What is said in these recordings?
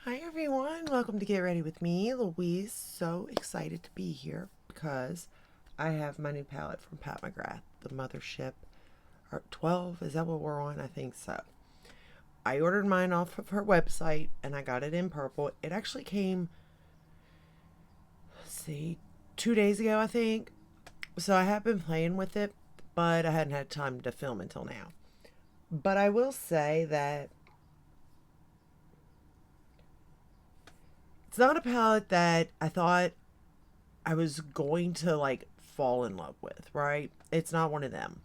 Hi everyone, welcome to Get Ready with me, Louise. So excited to be here because I have my new palette from Pat McGrath, the Mothership 12. Is that what we're on? I think so. I ordered mine off of her website and I got it in purple. It actually came, let's see, 2 days ago, I think. So I have been playing with it, but I hadn't had time to film until now. But I will say that it's not a palette that I thought I was going to like fall in love with, right? It's not one of them.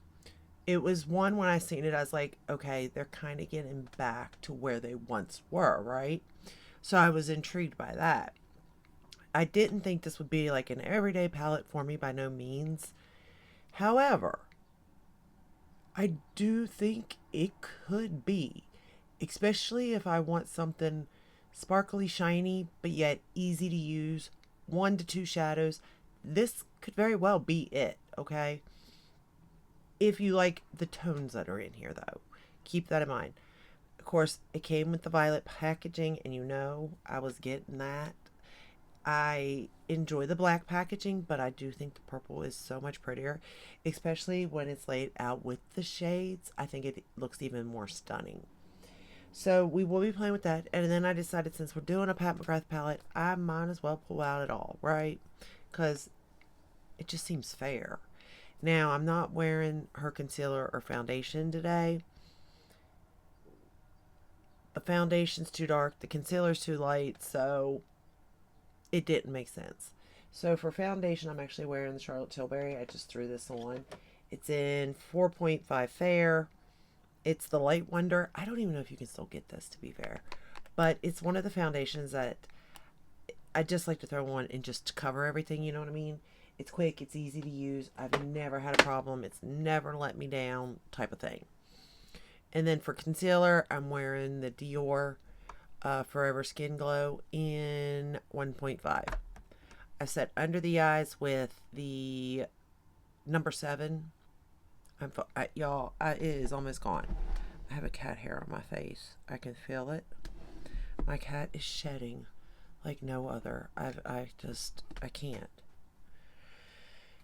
It was one when I seen it, I was like, okay, they're kind of getting back to where they once were, right? So I was intrigued by that. I didn't think this would be like an everyday palette for me by no means. However, I do think it could be, especially if I want something sparkly, shiny, but yet easy to use, 1 to 2 shadows. This could very well be it, okay? If you like the tones that are in here, though, keep that in mind. Of course, it came with the violet packaging, and you know I was getting that. I enjoy the black packaging, but I do think the purple is so much prettier, especially when it's laid out with the shades. I think it looks even more stunning. So we will be playing with that. And then I decided since we're doing a Pat McGrath palette, I might as well pull out it all, right? Because it just seems fair. Now, I'm not wearing her concealer or foundation today. The foundation's too dark, the concealer's too light, so it didn't make sense. So for foundation, I'm actually wearing the Charlotte Tilbury. I just threw this on. It's in 4.5 Fair. It's the Light Wonder. I don't even know if you can still get this, to be fair. But it's one of the foundations that I just like to throw on and just cover everything, you know what I mean? It's quick, it's easy to use. I've never had a problem. It's never let me down type of thing. And then for concealer, I'm wearing the Dior Forever Skin Glow in 1.5. I set under the eyes with the number 7. Y'all, it is almost gone. I have a cat hair on my face. I can feel it. My cat is shedding like no other. I can't.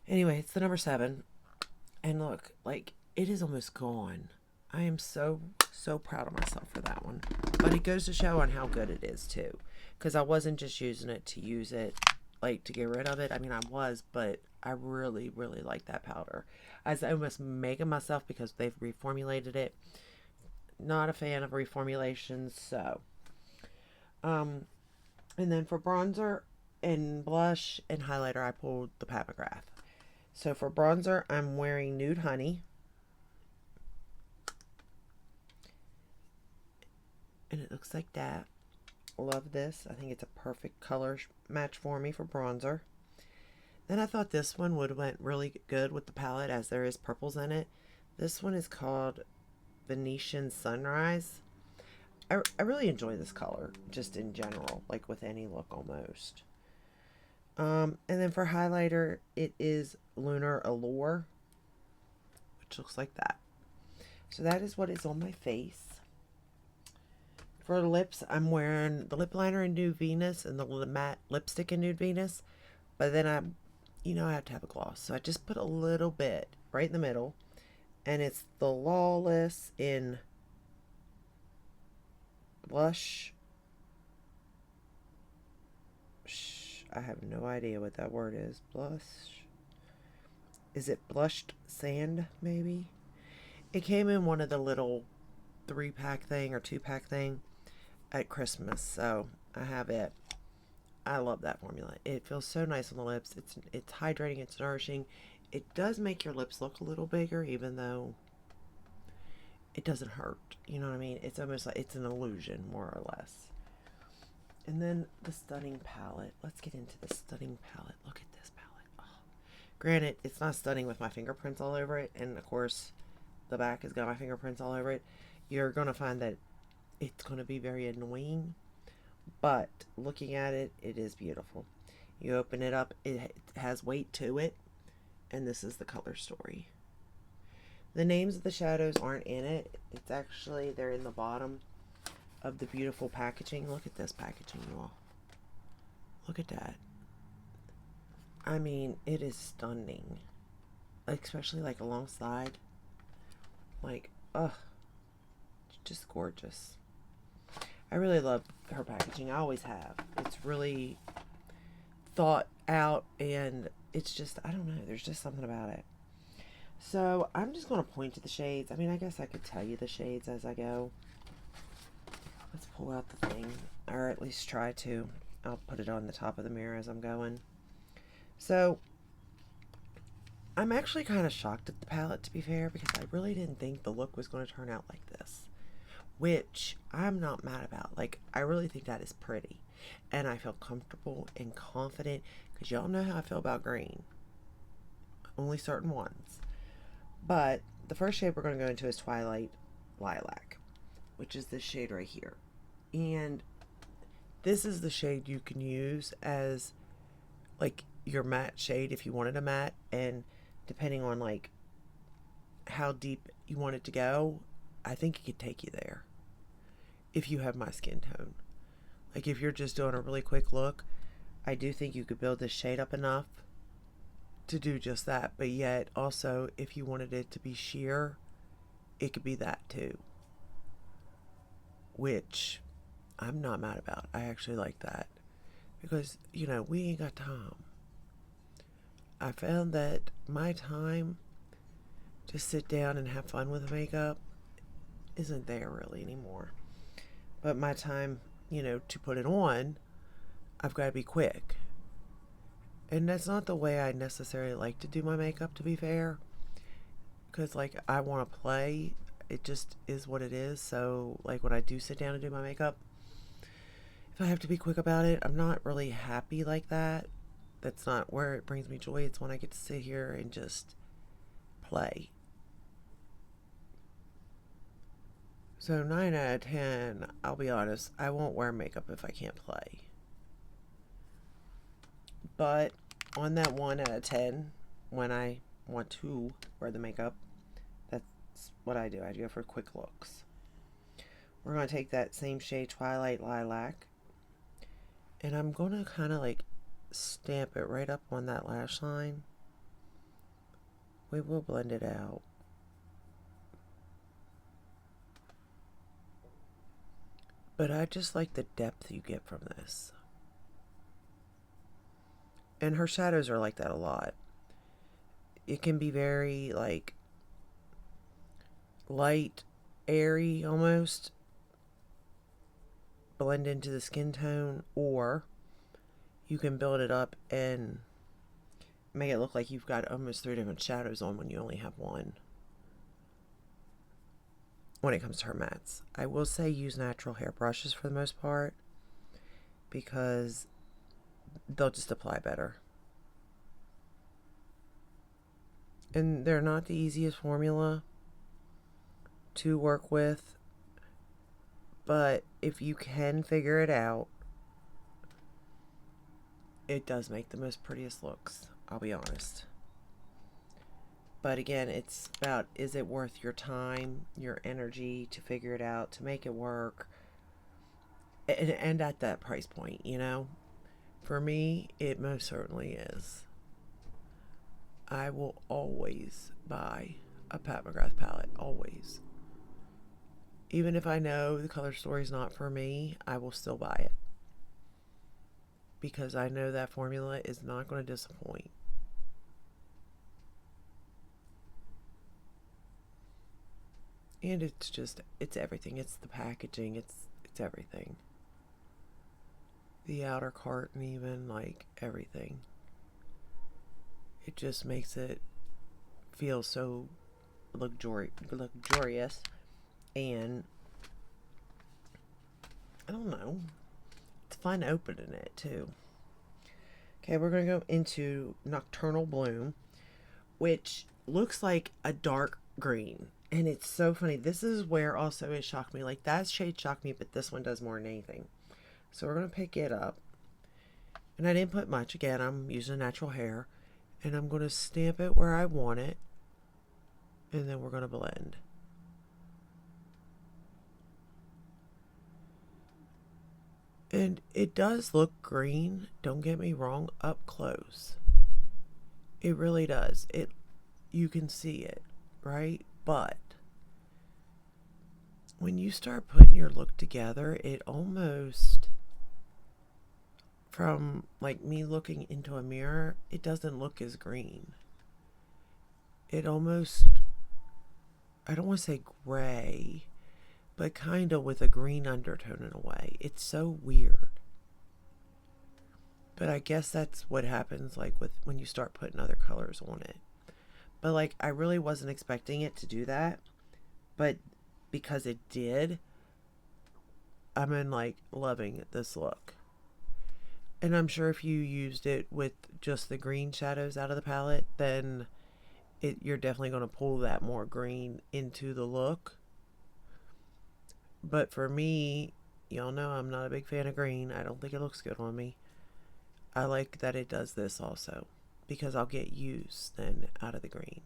Anyway, it's the number 7. And look, like, it is almost gone. I am so proud of myself for that one. But it goes to show on how good it is, too. Because I wasn't just using it to use it, like, to get rid of it. I mean, I was, but I really like that powder. I was almost making myself because they've reformulated it. Not a fan of reformulations, so. And then for bronzer and blush and highlighter, I pulled the Pat McGrath. So for bronzer, I'm wearing Nude Honey. And it looks like that. Love this. I think it's a perfect color match for me for bronzer. Then I thought this one would have went really good with the palette as there is purples in it. This one is called Venetian Sunrise. I really enjoy this color just in general, like with any look almost. And then for highlighter, it is Lunar Allure, which looks like that. So that is what is on my face. For lips, I'm wearing the lip liner in Nude Venus and the matte lipstick in Nude Venus. But then I have to have a gloss. So I just put a little bit right in the middle. And it's the Lawless in blush. I have no idea what that word is. Blush. Is it blushed sand, maybe? It came in one of the little 3-pack thing or 2-pack thing at Christmas, so I have it. I love that formula. It feels so nice on the lips. It's hydrating, it's nourishing. It does make your lips look a little bigger, even though it doesn't hurt. You know what I mean? It's almost like it's an illusion, more or less. And then the Stunning palette. Let's get into the Stunning palette. Look at this palette. Oh. Granted, it's not stunning with my fingerprints all over it, and of course, the back has got my fingerprints all over it. You're going to find that it's going to be very annoying, but looking at it, it is beautiful. You open it up, it has weight to it, and this is the color story. The names of the shadows aren't in it. It's actually, they're in the bottom. of the beautiful packaging. Look at this packaging, you all. Look at that. I mean, it is stunning. Especially like alongside. Like, ugh. Just gorgeous. I really love her packaging. I always have. It's really thought out, and it's just, I don't know, there's just something about it. So I'm just going to point to the shades. I mean, I guess I could tell you the shades as I go. Let's pull out the thing, or at least try to. I'll put it on the top of the mirror as I'm going. So I'm actually kind of shocked at the palette, to be fair, because I really didn't think the look was going to turn out like this, which I'm not mad about. Like, I really think that is pretty, and I feel comfortable and confident, because y'all know how I feel about green. Only certain ones. But the first shade we're going to go into is Twilight Lilac, which is this shade right here. And this is the shade you can use as like your matte shade if you wanted a matte, and depending on like how deep you want it to go, I think it could take you there if you have my skin tone. Like, if you're just doing a really quick look, I do think you could build this shade up enough to do just that. But yet also, if you wanted it to be sheer, it could be that too, which I'm not mad about. I actually like that, because, you know, we ain't got time. I found that my time to sit down and have fun with makeup isn't there really anymore. But my time, you know, to put it on, I've got to be quick. And that's not the way I necessarily like to do my makeup, to be fair. Because, like, I want to play. It just is what it is. So, like, when I do sit down and do my makeup, if I have to be quick about it, I'm not really happy like that. That's not where it brings me joy. It's when I get to sit here and just play. So 9 out of 10, I'll be honest, I won't wear makeup if I can't play. But on that 1 out of 10, when I want to wear the makeup, that's what I do. I go for quick looks. We're going to take that same shade, Twilight Lilac, and I'm going to kind of like stamp it right up on that lash line. We will blend it out. But I just like the depth you get from this. And her shadows are like that a lot. It can be very like light, airy almost, blend into the skin tone, or you can build it up and make it look like you've got almost 3 different shadows on when you only have one. When it comes to her mattes, I will say use natural hair brushes for the most part, because they'll just apply better. And they're not the easiest formula to work with, but if you can figure it out, it does make the most prettiest looks, I'll be honest. But again, it's about, is it worth your time, your energy to figure it out, to make it work, and at that price point, you know? For me, it most certainly is. I will always buy a Pat Mcgrath palette, always. Even if I know the color story is not for me, I will still buy it, because I know that formula is not going to disappoint. And it's just, it's everything. It's the packaging. It's everything. The outer carton, even, like, everything. It just makes it feel so luxurious. And I don't know. It's fun opening it, too. Okay, we're going to go into Nocturnal Bloom, which looks like a dark green. And it's so funny. This is where also it shocked me. Like, that shade shocked me, but this one does more than anything. So we're going to pick it up. And I didn't put much. Again, I'm using natural hair. And I'm going to stamp it where I want it. And then we're going to blend. And it does look green, don't get me wrong, up close. It really does. You can see it, right? But when you start putting your look together, it almost, from like me looking into a mirror, it doesn't look as green. It almost, I don't want to say gray, but kind of with a green undertone in a way. It's so weird. But I guess that's what happens like with when you start putting other colors on it. But like I really wasn't expecting it to do that, but because it did, I'm in like loving this look. And I'm sure if you used it with just the green shadows out of the palette, then you're definitely going to pull that more green into the look. But for me, y'all know I'm not a big fan of green. I don't think it looks good on me. I like that it does this also, because I'll get use then out of the green.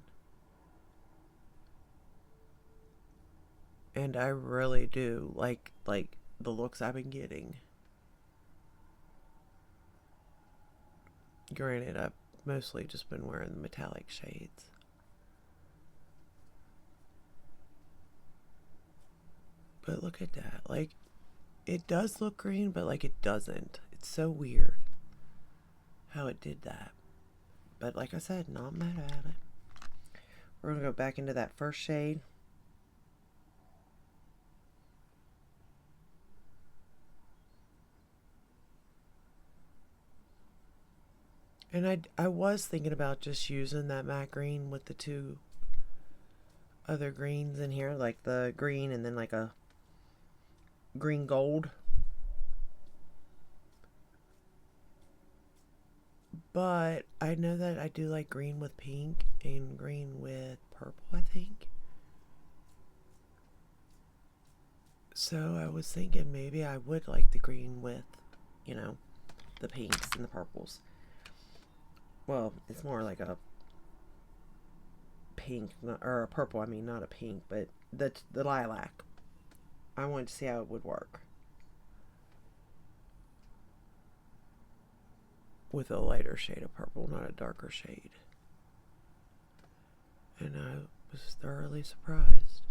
And I really do like the looks I've been getting. Granted, I've mostly just been wearing the metallic shades. But look at that. Like, it does look green, but like it doesn't. It's so weird how it did that. But like I said, not mad at it. We're going to go back into that first shade. And I was thinking about just using that matte green with the two other greens in here, like the green and then like a green gold. But I know that I do like green with pink and green with purple, I think. So I was thinking maybe I would like the green with, you know, the pinks and the purples. Well, it's more like a pink, or a purple, I mean, not a pink, but the lilac. I wanted to see how it would work with a lighter shade of purple, not a darker shade. And I was thoroughly surprised.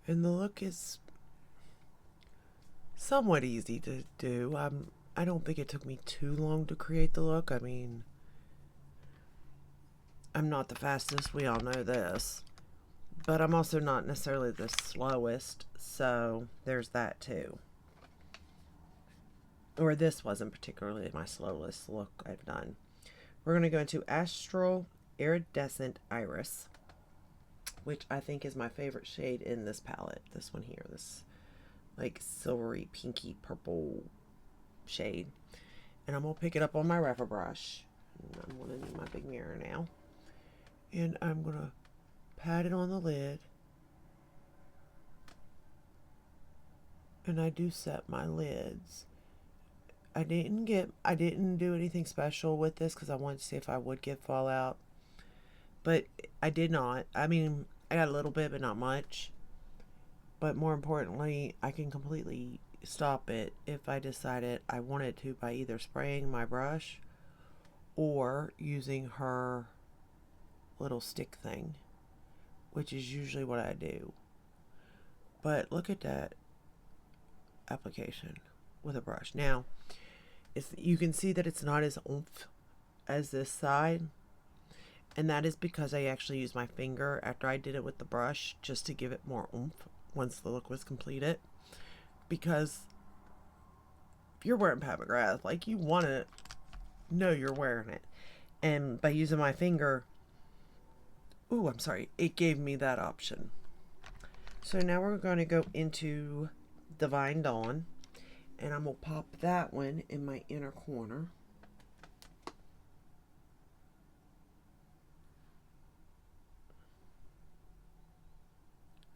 And the look is somewhat easy to do. I don't think it took me too long to create the look. I mean, I'm not the fastest, we all know this. But I'm also not necessarily the slowest, so there's that too. Or this wasn't particularly my slowest look I've done. We're going to go into Astral Iridescent Iris, which I think is my favorite shade in this palette. This one here, this like silvery pinky purple shade. And I'm going to pick it up on my wrapper brush. I'm going to need my big mirror now. And I'm going to pat it on the lid. And I do set my lids. I didn't do anything special with this because I wanted to see if I would get fallout. But I did not. I mean, I got a little bit, but not much. But more importantly, I can completely stop it if I decided I wanted to by either spraying my brush or using her little stick thing, which is usually what I do. But look at that application with a brush. Now, you can see that it's not as oomph as this side, and that is because I actually used my finger after I did it with the brush just to give it more oomph once the look was completed. Because if you're wearing Pat McGrath, like, you want to know you're wearing it. And by using my finger, it gave me that option. So now we're going to go into Divine Dawn, and I'm going to pop that one in my inner corner.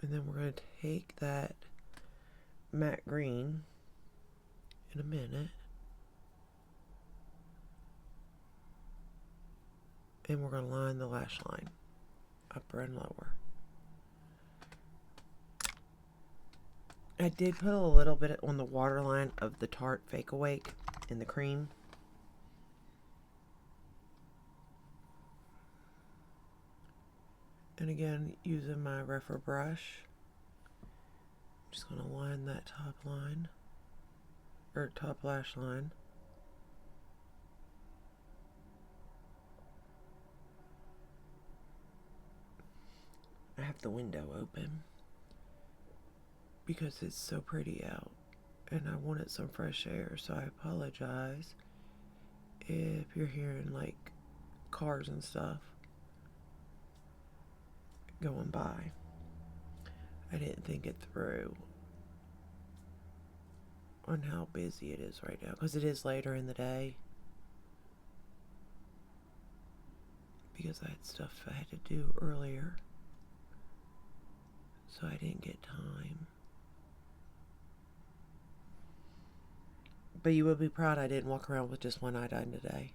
And then we're going to take that matte green in a minute, and we're going to line the lash line, upper and lower. I did put a little bit on the waterline of the Tarte Fake Awake in the cream. And again, using my refer brush, I'm just going to line that top line, or top lash line. I have the window open because it's so pretty out and I wanted some fresh air, so I apologize if you're hearing like cars and stuff going by. I didn't think it through on how busy it is right now because it is later in the day, because I had stuff I had to do earlier, so I didn't get time. But you will be proud I didn't walk around with just one eye done today.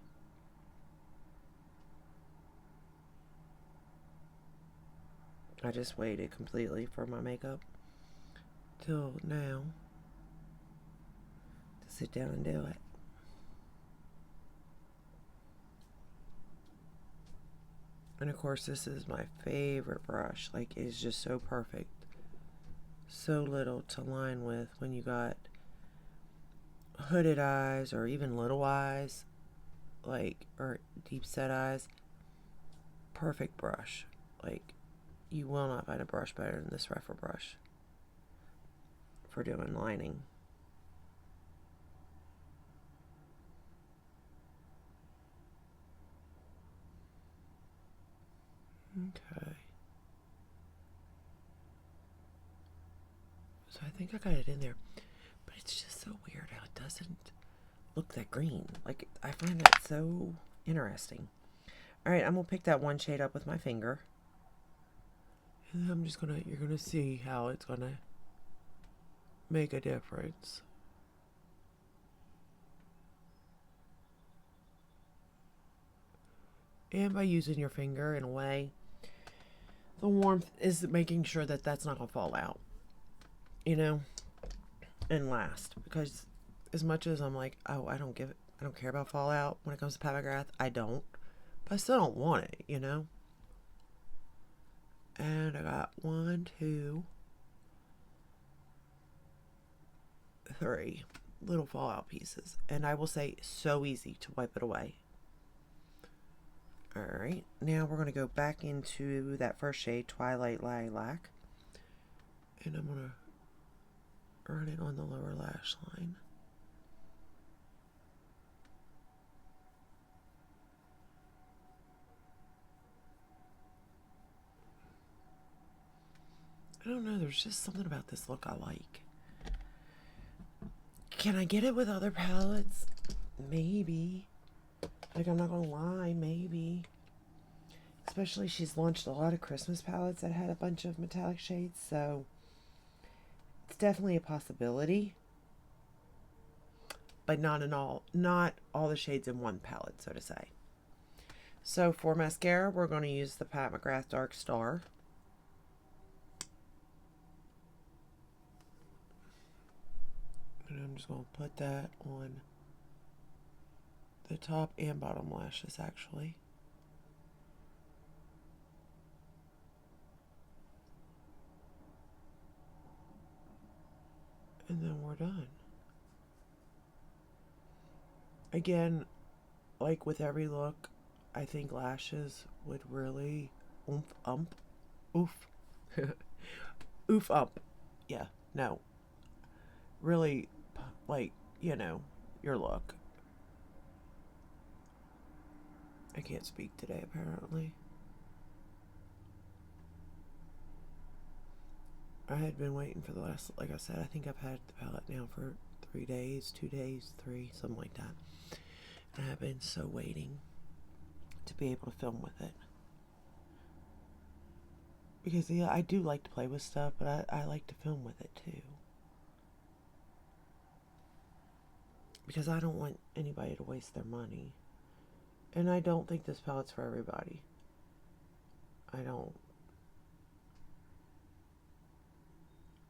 I just waited completely for my makeup till now to sit down and do it. And of course, this is my favorite brush. Like, it's just so perfect. So little to line with when you got hooded eyes or even little eyes, like, or deep set eyes. Perfect brush. Like, you will not find a brush better than this refer brush for doing lining. Okay. So I think I got it in there. But it's just so weird how it doesn't look that green. Like, I find that so interesting. Alright, I'm going to pick that one shade up with my finger. And I'm just going to, you're going to see how it's going to make a difference. And by using your finger in a way, the warmth is making sure that that's not going to fall out, you know, and last. Because as much as I'm like, oh, I don't care about fallout when it comes to Pat Mcgrath, I don't. But I still don't want it, you know. And I got 1, 2, 3 little fallout pieces. And I will say, so easy to wipe it away. Alright, now we're going to go back into that first shade, Twilight Lilac. And I'm going to run it on the lower lash line. I don't know, there's just something about this look I like. Can I get it with other palettes? Maybe. Like, I'm not gonna lie, maybe. Especially she's launched a lot of Christmas palettes that had a bunch of metallic shades, so it's definitely a possibility. But not all the shades in one palette, so to say. So for mascara, we're going to use the Pat Mcgrath Dark Star. And I'm just going to put that on the top and bottom lashes, actually. And then we're done. Again, like with every look, I think lashes would really oof up. Yeah, no. Really, like, you know, your look. I can't speak today, apparently. I had been waiting for the last, like I said, I think I've had the palette now for 3 days, 2 days, 3, something like that. And I've been so waiting to be able to film with it. Because, yeah, I do like to play with stuff, but I like to film with it, too. Because I don't want anybody to waste their money. And I don't think this palette's for everybody. I don't.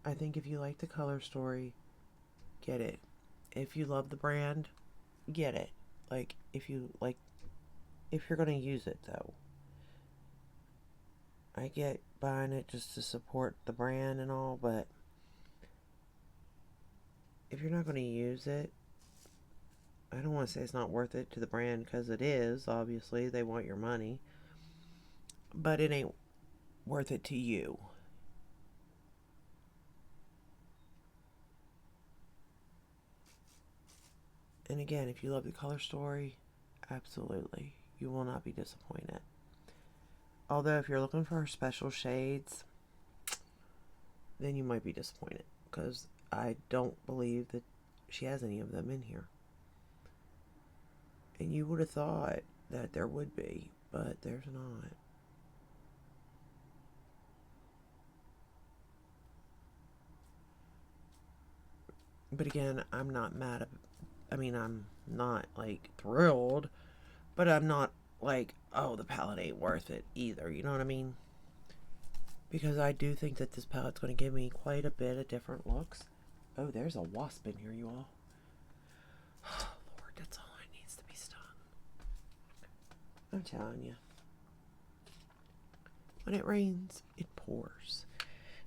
I think if you like the color story, get it. If you love the brand, get it. Like, if you're going to use it, though. I get buying it just to support the brand and all, but if you're not going to use it, I don't want to say it's not worth it to the brand, because it is. Obviously, they want your money, but it ain't worth it to you. And again, if you love the color story, absolutely, you will not be disappointed. Although if you're looking for special shades, then you might be disappointed, because I don't believe that she has any of them in here. And you would have thought that there would be, but there's not. But again, I'm not mad. I'm not like thrilled, but I'm not like, oh, the palette ain't worth it either. You know what I mean? Because I do think that this palette's going to give me quite a bit of different looks. Oh, there's a wasp in here, you all. Oh, Lord, that's all it needs to be stung. I'm telling you. When it rains, it pours.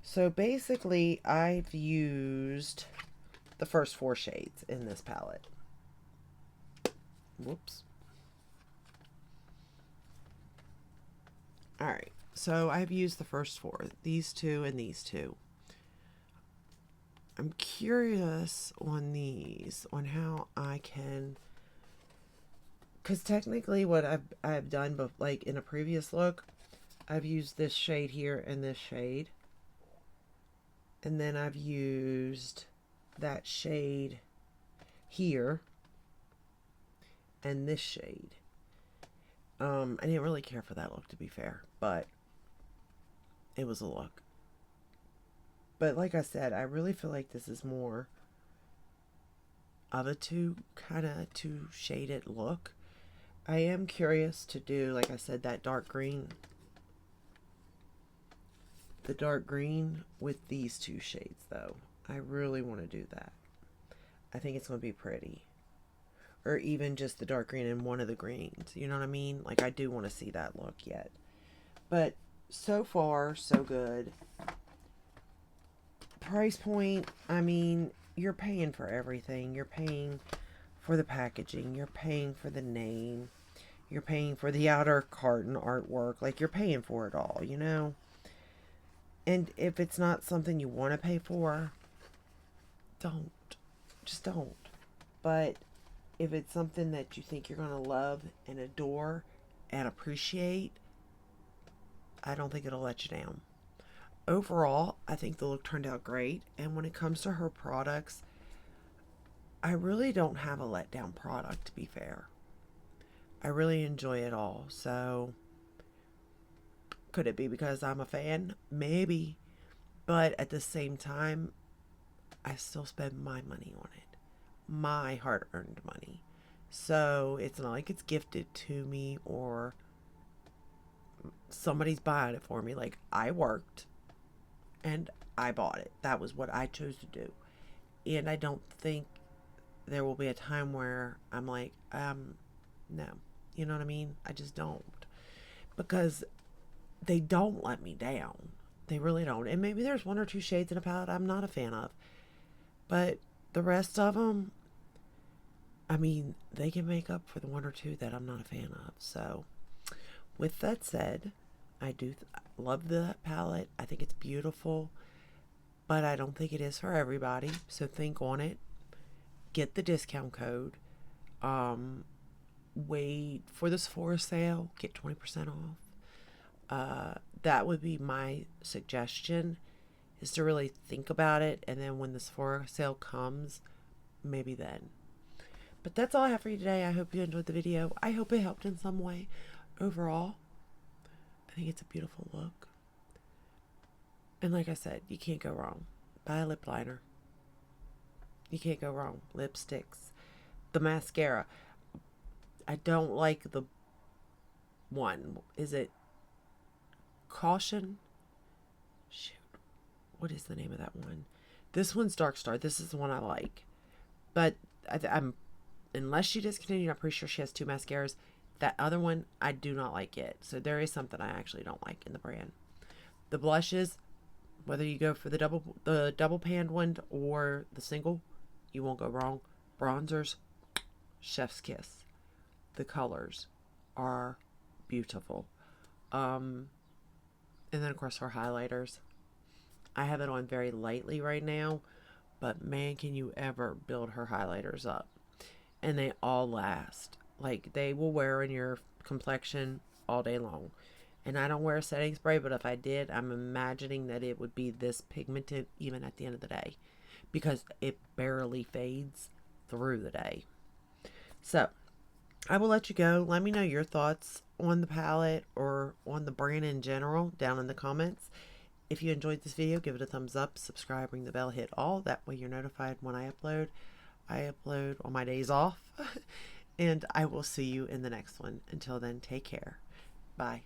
So basically, I've used the first 4 shades in this palette. Whoops. Alright, so I've used the first 4. These 2 and these 2. I'm curious on these, on how I can... Because technically what I've done, but like in a previous look, I've used this shade here and this shade. And then I've used that shade here and this shade. I didn't really care for that look, to be fair, but it was a look. But like I said, I really feel like this is more of a two shaded look. I am curious to do, like I said, that dark green. The dark green with these 2 shades, though. I really want to do that. I think it's going to be pretty. Or even just the dark green and one of the greens. You know what I mean? Like, I do want to see that look yet. But so far, so good. Price point, I mean, you're paying for everything. You're paying for the packaging. You're paying for the name. You're paying for the outer carton artwork. Like, you're paying for it all, you know? And if it's not something you want to pay for, don't. Just don't. But if it's something that you think you're going to love and adore and appreciate, I don't think it'll let you down. Overall, I think the look turned out great. And when it comes to her products, I really don't have a letdown product, to be fair. I really enjoy it all. So, could it be because I'm a fan? Maybe. But at the same time, I still spend my money on it. My hard-earned money. So, it's not like it's gifted to me or somebody's buying it for me. Like, I worked and I bought it. That was what I chose to do. And I don't think there will be a time where I'm like, no. You know what I mean? I just don't. Because they don't let me down. They really don't. And maybe there's 1 or 2 shades in a palette I'm not a fan of. But the rest of them, I mean, they can make up for the 1 or 2 that I'm not a fan of. So, with that said, I do love the palette. I think it's beautiful. But I don't think it is for everybody. So think on it. Get the discount code. Wait for the Sephora sale. Get 20% off. That would be my suggestion, is to really think about it. And then when the Sephora sale comes, maybe then. But that's all I have for you today. I hope you enjoyed the video. I hope it helped in some way. Overall, I think it's a beautiful look. And like I said, you can't go wrong. Buy a lip liner. You can't go wrong. Lipsticks. The mascara. I don't like the one. Is it Caution? Shoot. what is the name of that one? This one's Dark Star. This is the one I like. But I'm unless she discontinued, I'm pretty sure she has 2 mascaras. That other one, I do not like it. So there is something I actually don't like in the brand. The blushes, whether you go for the double panned one or the single, you won't go wrong. Bronzers, chef's kiss. The colors are beautiful. And then of course her highlighters. I have it on very lightly right now, but man, can you ever build her highlighters up. And they all last. Like, they will wear in your complexion all day long. And I don't wear a setting spray, but if I did, I'm imagining that it would be this pigmented even at the end of the day, because it barely fades through the day. So I will let you go. Let me know your thoughts on the palette or on the brand in general down in the comments. If you enjoyed this video, give it a thumbs up, subscribe, ring the bell, hit all. That way you're notified when I upload. I upload on my days off. And I will see you in the next one. Until then, take care. Bye.